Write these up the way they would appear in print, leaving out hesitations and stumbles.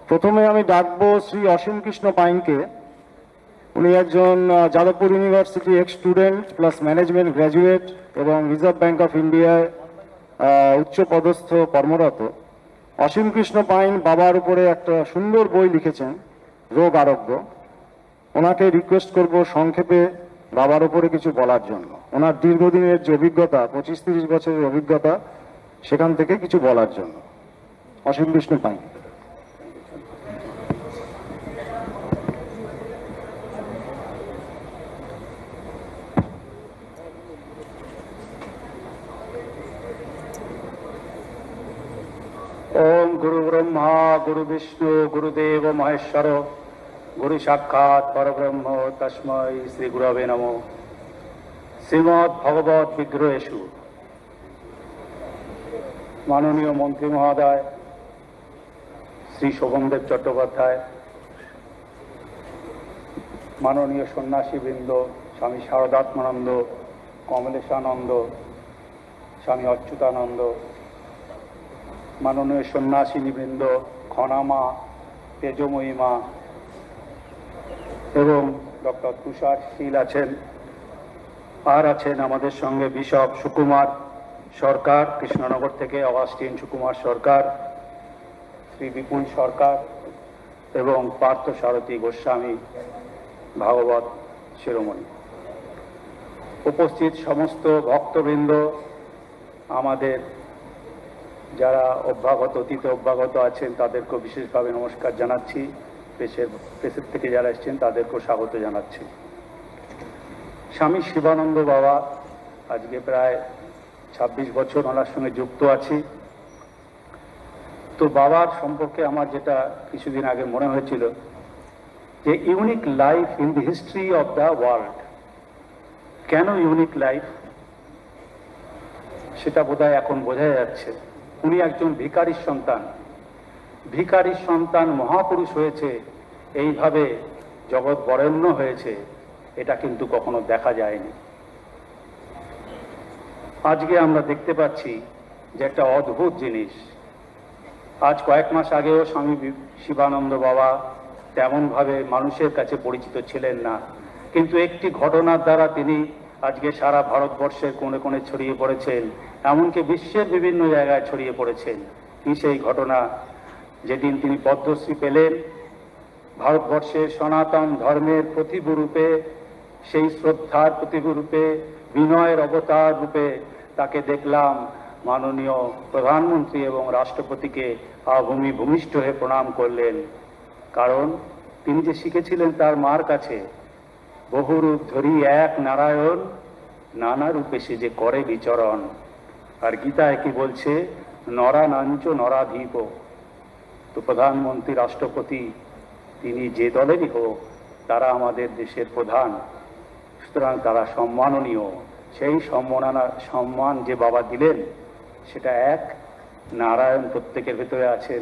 প্রথমে আমি ডাকবো শ্রী অসীম কৃষ্ণ পাইনকে। উনি একজন Jadavpur university ex student plus management graduate এবং রিজার্ভ ব্যাংক অফ ইন্ডিয়ায় উচ্চ পদস্থ কর্মরত। অসীম কৃষ্ণ পাইন বাবার উপরে একটা সুন্দর বই লিখেছেন, রোগ আরোগ্য। ওনাকে রিকোয়েস্ট করব সংক্ষেপে বাবার উপরে কিছু বলার জন্য। ওনার দীর্ঘদিনের যে অভিজ্ঞতা, 25-30 বছরের অভিজ্ঞতা, সেখান থেকে কিছু বলার জন্য। অসীম কৃষ্ণ পাইন। ओम गुरु ब्रह्मा गुरु विष्णु गुरुदेव महेश्वर गुरु साक्षात परब्रह्म तस्मै श्री गुरवे नमो। श्रीमद् भगवत विग्रहेषु माननीय मंत्री महोदय श्री शोभनदेव चट्टोपाध्याय, माननीय सन्यासी बृंद स्वामी शारदात्मानंद, कमलेशानंद, स्वामी अच्युतानंद, माननीय सन्यासिनी बृंद खनामा तेजमयी मा एवं डॉक्टर तुषार शील आছেন, আর আছেন আমাদের সঙ্গে বিশপ সুকুমার সরকার কৃষ্ণনগর থেকে, অগাস্টিন সুকুমার সরকার, শ্রী বিপুল সরকার এবং পার্থ সারথী গোস্বামী ভাগবত শিরোমণি। উপস্থিত সমস্ত ভক্তবৃন্দ, আমাদের যারা অভ্যাগত অতীতে অভ্যাগত আছেন তাদেরকেও বিশেষভাবে নমস্কার জানাচ্ছি। প্রেসের থেকে যারা এসেছেন তাদেরকেও স্বাগত জানাচ্ছি। স্বামী শিবানন্দ বাবা, আজকে প্রায় 26 বছর ওনার সঙ্গে যুক্ত আছি। তো বাবার সম্পর্কে আমার যেটা কিছুদিন আগে মনে হয়েছিল যে unique life in the history of the world. কেন ইউনিক লাইফ সেটা বোধহয় এখন বোঝা যাচ্ছে। উনি একজন ভিখারির সন্তান। ভিখারির সন্তান মহাপুরুষ হয়েছে, এইভাবে জগৎ বরেণ্য হয়েছে, এটা কিন্তু কখনো দেখা যায়নি। আজকে আমরা দেখতে পাচ্ছি যে একটা অদ্ভুত জিনিস। আজ কয়েক মাস আগেও স্বামী শিবানন্দ বাবা তেমনভাবে মানুষের কাছে পরিচিত ছিলেন না, কিন্তু একটি ঘটনার দ্বারা তিনি আজকে সারা ভারতবর্ষের কোণে কোণে ছড়িয়ে পড়েছেন, এমনকি বিশ্বের বিভিন্ন জায়গায় ছড়িয়ে পড়েছেন। কি সেই ঘটনা? যেদিন তিনি পদ্মশ্রী পেলেন, ভারতবর্ষের সনাতন ধর্মের প্রতিভূ রূপে, সেই শ্রদ্ধার প্রতিভূ রূপে, বিনয়ের অবতার রূপে তাকে দেখলাম মাননীয় প্রধানমন্ত্রী এবং রাষ্ট্রপতিকে ভূমিষ্ঠ হয়ে প্রণাম করলেন। কারণ তিনি যে শিখেছিলেন তার মার কাছে, বহুরূপ ধরি এক নারায়ণ, নানা রূপে সে যে করে বিচরণ। আর গীতায় কি বলছে? নরা নাঞ্চ নরাধীপ। তো প্রধানমন্ত্রী রাষ্ট্রপতি তিনি যে দলেরই হোক, তারা আমাদের দেশের প্রধান, সুতরাং তারা সম্মাননীয়। সেই সম্মান যে বাবা দিলেন সেটা এক, নারায়ণ প্রত্যেকের ভেতরে আছেন,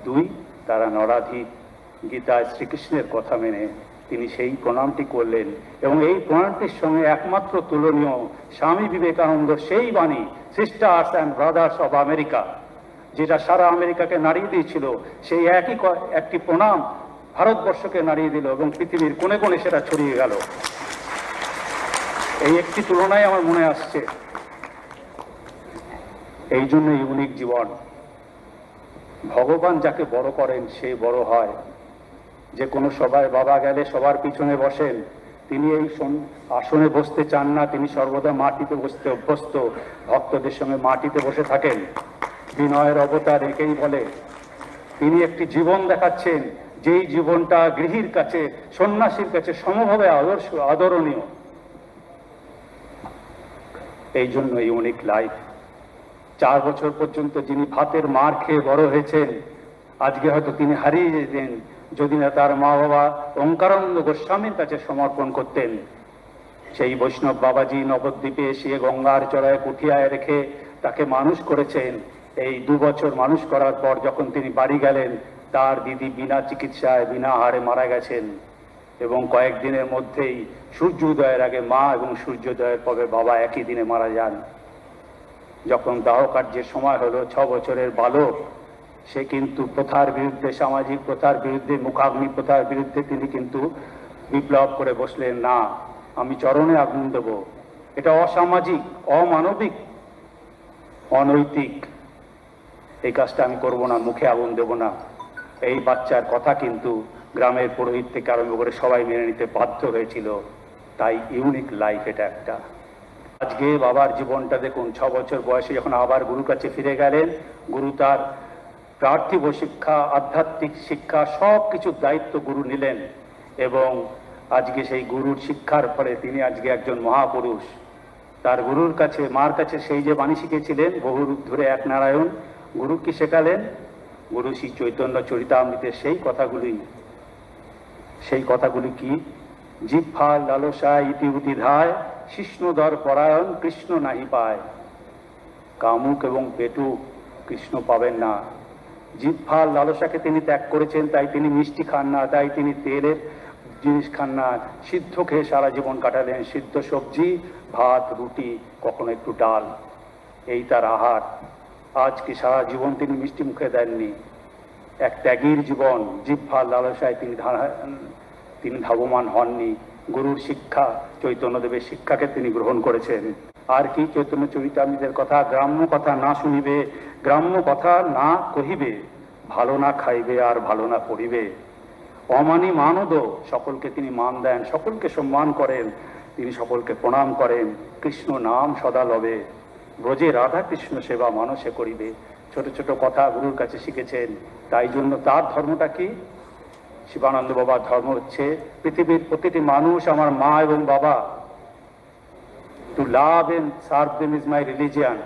দুই, তারা নরাধীপ। গীতায় শ্রীকৃষ্ণের কথা মেনে তিনি সেই প্রণামটি করলেন। এবং এই প্রণামটির সঙ্গে একমাত্র তুলনীয় স্বামী বিবেকানন্দ সেই বাণী, sisters and brothers of America, যেটা সারা আমেরিকাকে নাড়িয়ে দিয়েছিল, সেই একটি প্রণাম ভারতবর্ষকে নাড়িয়ে দিল এবং পৃথিবীর কোণে কোণে সেটা ছড়িয়ে গেল। এই একটি তুলনায় আমার মনে আসছে। এই জন্য ইউনিক জীবন। ভগবান যাকে বড় করেন সে বড় হয়। যে কোনো সভায় বাবা গেলে সবার পিছনে বসেন, তিনি এই আসনে বসতে চান না, তিনি সর্বদা মাটিতে বসতে অভ্যস্ত। ভক্তদের সঙ্গে মাটিতে বসে থাকেন। বিনয়ের অবতার একেই বলে। তিনি একটি জীবন দেখাচ্ছেন, যেই জীবনটা গৃহীর কাছে, সন্ন্যাসীর কাছে সমভাবে আদরণীয়। এই জন্য ইউনিক লাইফ। 4 বছর পর্যন্ত যিনি ভাতের মার খেয়ে বড় হয়েছেন, আজকে হয়তো তিনি হারিয়ে যেতেন যদি না তার মা বাবা ওঙ্কারানন্দ গোস্বামীর কাছে সমর্পণ করতেন। সেই বৈষ্ণব বাবাজি নবদ্বীপে এসে গঙ্গার চড়ায় কুঠিয়ায় রেখে তাকে মানুষ করেছেন। এই 2 বছর মানুষ করার পর যখন তিনি বাড়ি গেলেন, তার দিদি বিনা চিকিৎসায় বিনা আহারে মারা গেছেন। এবং কয়েকদিনের মধ্যেই সূর্য উদয়ের আগে মা এবং সূর্যোদয়ের পরে বাবা একই দিনে মারা যান। যখন দাহ কার্যের সময় হলো, 6 বছরের বালক সে কিন্তু প্রথার বিরুদ্ধে, সামাজিক প্রথার বিরুদ্ধে, মুখাগ্নি প্রথার বিরুদ্ধে তিনি কিন্তু বিপ্লব করে বসলেন। না, আমি চরণে আগুন দেব, এটা অসামাজিক, অমানবিক, অনৈতিক, এই কাজটা আমি করব না, মুখে আগুন দেব না। এই বাচ্চার কথা কিন্তু গ্রামের পুরোহিত থেকে আরম্ভ করে সবাই মেনে নিতে বাধ্য হয়েছিল। তাই ইউনিক লাইফ এটা একটা। আজকে বাবার জীবনটা দেখুন, 6 বছর বয়সে যখন আবার গুরুর কাছে ফিরে গেলেন, গুরু তার পার্থিব শিক্ষা, আধ্যাত্মিক শিক্ষা সব কিছুর দায়িত্ব গুরু নিলেন, এবং আজকে সেই গুরুর শিক্ষার ফলে তিনি আজকে একজন মহাপুরুষ। তার গুরুর কাছে, মার কাছে সেই যে বাণী শিখেছিলেন, বহু রূপ ধরে এক নারায়ণ, গুরু কি শেখালেন? গুরু শ্রী চৈতন্য চরিতামৃতের সেই কথাগুলি কি? জিহ্বা লালসা ইতিউতি ধায়, শিষ্ণুদর পরায়ণ কৃষ্ণ নাহি পায়। কামুক এবং পেটুক কৃষ্ণ পাবেন না। জিহ্বার লালসাকে তিনি ত্যাগ করেছেন, তাই তিনি মিষ্টি খান না, তাই তিনি তেলের জিনিস খান না, সিদ্ধ খেয়ে সারা জীবন কাটালেন। সিদ্ধ সবজি, ভাত, রুটি, কখনো একটু ডাল, এই তার আহার। আজকে সারা জীবন তিনি মিষ্টি মুখে দেননি। এক ত্যাগীর জীবন, জিহ্বার লালসায় তিনি ধাবমান হননি। গুরুর শিক্ষা, চৈতন্যদেবের শিক্ষাকে তিনি গ্রহণ করেছেন। আর কি? চৈতন্য চরিতামৃতের কথা, গ্রাম্য কথা না শুনিবে, গ্রাম্য কথা না কহিবে, ভালো না খাইবে আর ভালো না পড়িবে। অমানি মানদ, সকলকে তিনি মান দেন, সকলকে সম্মান করেন, তিনি সকলকে প্রণাম করেন। কৃষ্ণ নাম সদা লবে, ব্রজে রাধা কৃষ্ণ সেবা মানসে করিবে। ছোট ছোট কথা গুরুর কাছে শিখেছেন। তাই জন্য তার ধর্মটা কি? শিবানন্দ বাবার ধর্ম হচ্ছে, পৃথিবীর প্রতিটি মানুষ আমার মা এবং বাবা। To love and serve them is my religion.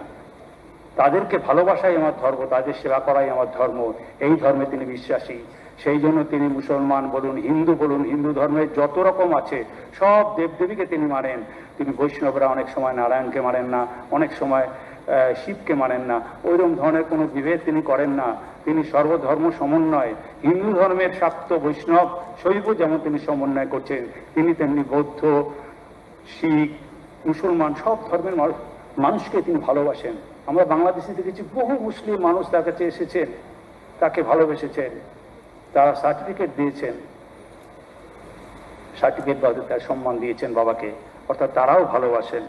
তাদেরকে ভালোবাসাই আমার ধর্ম, তাদের সেবা করাই আমার ধর্ম। এই ধর্মে তিনি বিশ্বাসী। সেই জন্য তিনি মুসলমান বলুন, হিন্দু বলুন, হিন্দু ধর্মের যত রকম আছে সব দেবদেবীকে তিনি মানেন। তিনি বৈষ্ণবরা অনেক সময় নারায়ণকে মানেন না, অনেক সময় শিবকে মানেন না। ওইরকম ধরনের কোনো বিভেদ তিনি করেন না। তিনি সর্বধর্ম সমন্বয়, হিন্দু ধর্মের শাক্ত, বৈষ্ণব, শৈব যেমন তিনি সমন্বয় করছেন, তিনি তেমনি বৌদ্ধ, শিখ, মুসলমান সব ধর্মের মানুষকে তিনি ভালোবাসেন। আমরা বাংলাদেশে দেখেছি বহু মুসলিম মানুষ তার কাছে এসেছেন, তাকে ভালোবেসেছেন, তারা সার্টিফিকেট দিয়েছেন, সার্টিফিকেট বাদে তার সম্মান দিয়েছেন বাবাকে, অর্থাৎ তারাও ভালোবাসেন।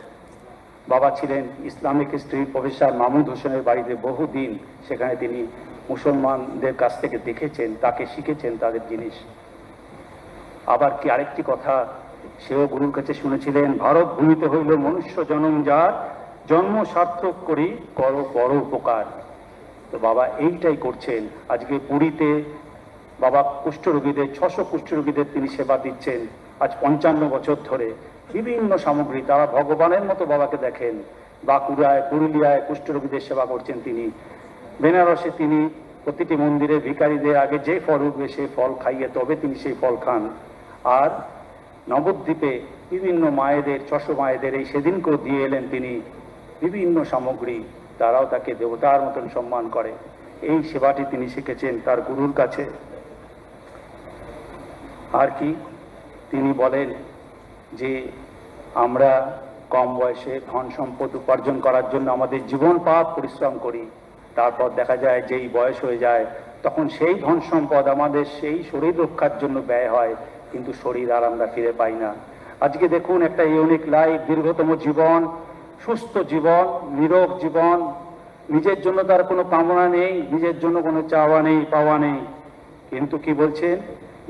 বাবা ছিলেন ইসলামিক হিস্ট্রি প্রফেসর মাহমুদ হোসেনের বাড়িতে বহুদিন, সেখানে তিনি মুসলমানদের কাছ থেকে দেখেছেন, তাকে শিখেছেন তাদের জিনিস। আবার কি আরেকটি কথা সেও গুরুর কাছে শুনেছিলেন, ভারত ভূমিতে হইল মনুষ্য জনম যার, জন্ম সার্থক করি কর বড় উপকার। তো বাবা এইটাই করছেন। আজকে পুরীতে বাবা কুষ্ঠরোগীদের, 600 কুষ্ঠরোগীদের তিনি সেবা দিচ্ছেন আজ 55 বছর ধরে। বিভিন্ন সামগ্রী, তারা ভগবানের মতো বাবাকে দেখেন। বাঁকুড়ায়, পুরুলিয়ায় কুষ্ঠরোগীদের সেবা করছেন তিনি। বেনারসে তিনি প্রতিটি মন্দিরে ভিখারীদের আগে যে ফল উঠবে সেই ফল খাইয়ে তবে তিনি সেই ফল খান। আর নবদ্বীপে বিভিন্ন মায়েদের, 600 মায়েদের এই সেদিনকেও দিয়ে এলেন তিনি বিভিন্ন সামগ্রী, তারাও তাকে দেবতার মতন সম্মান করে। এই সেবাটি তিনি শিখেছেন তার গুরুর কাছে। আর কি? তিনি বলেন যে আমরা কম বয়সে ধন সম্পদ উপার্জন করার জন্য আমাদের জীবন পাপ পরিশ্রম করি, তারপর দেখা যায় যেই বয়স হয়ে যায় তখন সেই ধন সম্পদ আমাদের সেই শরীর রক্ষার জন্য ব্যয় হয়, কিন্তু শরীর আর আমরা ফিরে পাই না। আজকে দেখুন একটা ইউনিক লাইফ, দীর্ঘতম জীবন, সুস্থ জীবন, নিরোগ জীবন, নিজের জন্য তার কোনো কামনা নেই, নিজের জন্য কোনো চাওয়া নেই, পাওয়া নেই, কিন্তু কি বলছেন?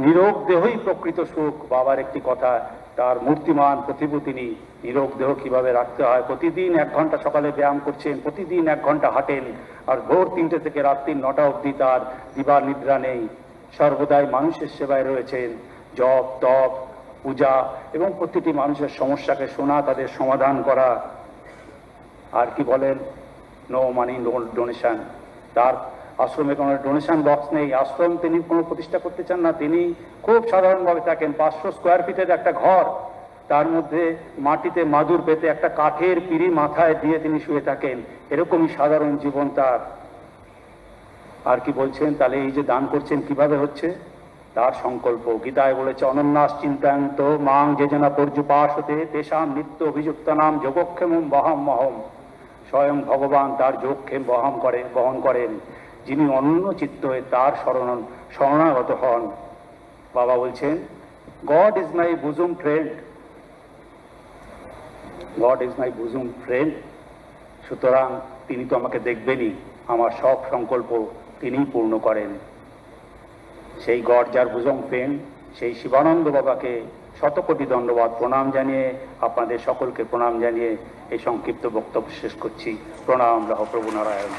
নিরোগ দেহই প্রকৃত সুখ। বাবার একটি কথা, তার মূর্তিমান প্রতিভূ তিনি। নিরোগ দেহ কিভাবে রাখতে হয়, প্রতিদিন 1 ঘন্টা সকালে ব্যায়াম করছেন, প্রতিদিন 1 ঘন্টা হাঁটেন, আর ভোর 3টে থেকে রাত্রি 9টা অবধি তার দিবার নিদ্রা নেই। সর্বদাই মানুষের সেবায় রয়েছেন, জপ, তপ, পূজা এবং প্রতিটি মানুষের সমস্যাকে শোনা, তাদের সমাধান করা। আর কি বলেন? No money no donation. তার আশ্রমে কোনো ডোনেশন বক্স নেই। আশ্রম তিনি কোনো প্রতিষ্ঠা করতে চান না। তিনি খুব সাধারণভাবে থাকেন। 500 স্কোয়ার ফিটের একটা ঘর, তার মধ্যে মাটিতে মাদুর পেতে একটা কাঠের পিঁড়ি মাথায় দিয়ে তিনি শুয়ে থাকেন। এরকমই সাধারণ জীবন তার। আর কি বলছেন? তাহলে এই যে দান করছেন কিভাবে হচ্ছে? তার সংকল্প। গীতায় বলেছে, অনন্যাস চিন্তায়ন্ত মাং যে জনা পর্যুপাসতে তেষাম নিত্য অভিযুক্ত নাম যোগক্ষেম বহম মহম। স্বয়ং ভগবান তার যোগক্ষেম বহন করেন। যিনি অনন্য চিত্ত হয়ে তার শরণাগত হন। বাবা বলছেন, God is my bosom friend, God is my bosom friend. সুতরাং তিনি তো আমাকে দেখবেনই, আমার সব সংকল্প তিনিই পূর্ণ করেন। সেই গড যার বুজুম ফ্রেন্ড, সেই শিবানন্দ বাবাকে শতকোটি দণ্ডবাদ প্রণাম জানিয়ে, আপনাদের সকলকে প্রণাম জানিয়ে এই সংক্ষিপ্ত বক্তব্য শেষ করছি। প্রণাম রাহ প্রভু নারায়ণ।